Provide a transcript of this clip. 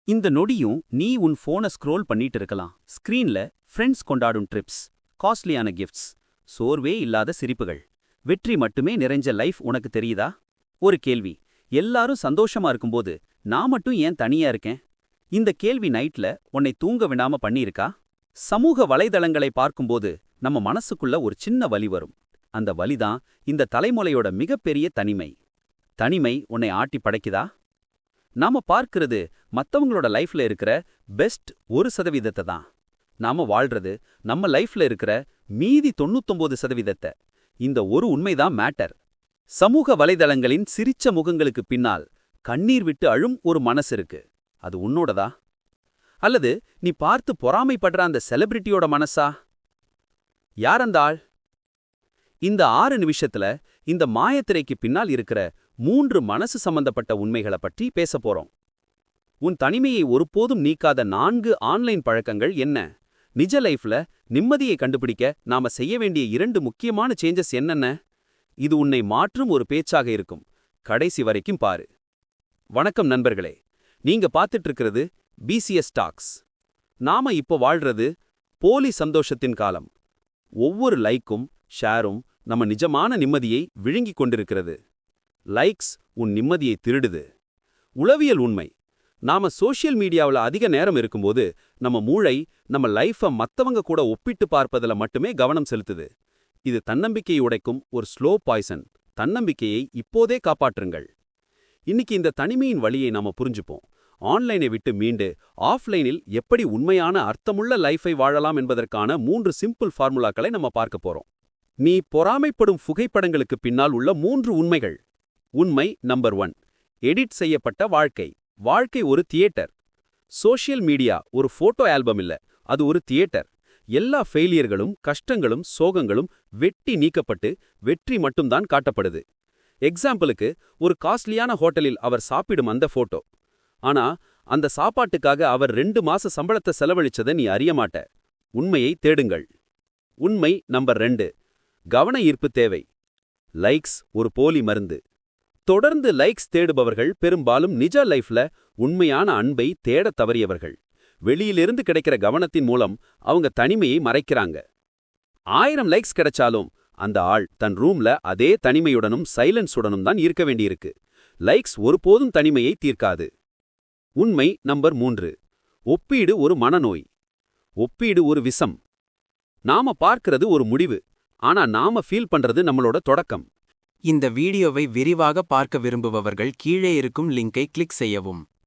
இந்த நொடியும் நீ உன் போனை ஸ்க்ரோல் பண்ணிட்டு இருக்கலாம். ஸ்கிரீன்ல ஃப்ரெண்ட்ஸ் கொண்டாடும் ட்ரிப்ஸ், காஸ்ட்லியான கிஃப்ட்ஸ், சோர்வே இல்லாத சிரிப்புகள், வெற்றி மட்டுமே நிறைஞ்ச லைஃப் உனக்கு தெரியுதா? ஒரு கேள்வி, எல்லாரும் சந்தோஷமா இருக்கும்போது நான் மட்டும் ஏன் தனியா இருக்கேன்? இந்த கேள்வி நைட்ல உன்னை தூங்க விடாம பண்ணியிருக்கா? சமூக வலைதளங்களை பார்க்கும்போது நம்ம மனசுக்குள்ள ஒரு சின்ன வலி வரும். அந்த வலிதான் இந்த தலைமுறையோட மிகப்பெரிய தனிமை. தனிமை உன்னை ஆட்டி படைக்குதா? நாம பார்க்கிறது மத்தவங்களோட லைஃப்ல இருக்கிற பெஸ்ட் 1% தான். நாம வாழ்றது நம்ம லைஃப்ல இருக்கிற மீதி 99%. இந்த ஒரு உண்மைதான் மேட்டர். சமூக வலைதளங்களின் சிரிச்ச முகங்களுக்கு பின்னால் கண்ணீர் விட்டு அழும் ஒரு மனசு இருக்கு. அது உன்னோடதா? அல்லது நீ பார்த்து பொறாமைப்படுற அந்த செலிபிரிட்டியோட மனசா? யார் அந்த ஆள்? இந்த 6 நிமிஷத்துல இந்த மாயத்திரைக்கு பின்னால் இருக்கிற 3 மனசு சம்பந்தப்பட்ட உண்மைகளை பற்றி பேச போறோம். உன் தனிமையை ஒருபோதும் நீக்காத 4 ஆன்லைன் பழக்கங்கள் என்ன? நிஜ லைஃப்ல நிம்மதியை கண்டுபிடிக்க நாம செய்ய வேண்டிய 2 முக்கியமான சேஞ்சஸ் என்னென்ன? இது உன்னை மாற்றும் ஒரு பேச்சாக இருக்கும். கடைசி வரைக்கும் பாரு. வணக்கம் நண்பர்களே, நீங்க பார்த்துட்டு இருக்கிறது பிசிஎஸ் டாக்ஸ். நாம இப்போ வாழ்றது போலி சந்தோஷத்தின் காலம். ஒவ்வொரு லைக்கும் ஷேரும் நம்ம நிஜமான நிம்மதியை விழுங்கிக் கொண்டிருக்கிறது. லைக்ஸ் உன் நிம்மதியை திருடுது. உளவியல் உண்மை. நாம சோஷியல் மீடியாவில் அதிக நேரம் இருக்கும்போது நம்ம மூளை நம்ம லைஃபை மத்தவங்க கூட ஒப்பிட்டு பார்ப்பதில் மட்டுமே கவனம் செலுத்துது. இது தன்னம்பிக்கையை உடைக்கும் ஒரு ஸ்லோ பாய்சன். தன்னம்பிக்கையை இப்போதே காப்பாற்றுங்கள். இன்னைக்கு இந்த தனிமையின் வழியை நாம புரிஞ்சுப்போம். ஆன்லைனை விட்டு மீண்டு ஆஃப்லைனில் எப்படி உண்மையான அர்த்தமுள்ள லைஃபை வாழலாம் என்பதற்கான 3 சிம்பிள் ஃபார்முலாக்களை நம்ம பார்க்க போறோம். நீ பொறாமைப்படும் புகைப்படங்களுக்கு பின்னால் உள்ள 3 உண்மைகள். உண்மை நம்பர் 1, எடிட் செய்யப்பட்ட வாழ்க்கை. வாழ்க்கை ஒரு தியேட்டர். சோஷியல் மீடியா ஒரு போட்டோ ஆல்பம் இல்ல, அது ஒரு தியேட்டர். எல்லா ஃபெயிலியர்களும், கஷ்டங்களும், சோகங்களும் வெட்டி நீக்கப்பட்டு வெற்றி மட்டும்தான் காட்டப்படுது. எக்ஸாம்பிளுக்கு, ஒரு காஸ்ட்லியான ஹோட்டலில் அவர் சாப்பிடும் அந்த போட்டோ. ஆனா அந்த சாப்பாட்டுக்காக அவர் 2 மாச சம்பளத்தை செலவழிச்சதை நீ அறியமாட்ட. உண்மையை தேடுங்கள். உண்மை நம்பர் 2, கவன ஈர்ப்பு தேவை. லைக்ஸ் ஒரு போலி மருந்து. தொடர்ந்து லைக்ஸ் தேடுபவர்கள் பெரும்பாலும் நிஜ லைஃப்ல உண்மையான அன்பை தேடத் தவறியவர்கள். வெளியிலிருந்து கிடைக்கிற கவனத்தின் மூலம் அவங்க தனிமையை மறைக்கிறாங்க. 1000 லைக்ஸ் கிடைச்சாலும் அந்த ஆள் தன் ரூம்ல அதே தனிமையுடனும் சைலன்ஸுடனும் தான் இருக்க வேண்டியிருக்கு. லைக்ஸ் ஒருபோதும் தனிமையை தீர்க்காது. உண்மை நம்பர் 3, ஒப்பீடு ஒரு மனநோய். ஒப்பீடு ஒரு விஷம். நாம பார்க்கிறது ஒரு முடிவு, ஆனா நாம ஃபீல் பண்றது நம்மளோட தொடக்கம். இந்த வீடியோவை விரிவாக பார்க்க விரும்புபவர்கள் கீழே இருக்கும் லிங்கை கிளிக் செய்யவும்.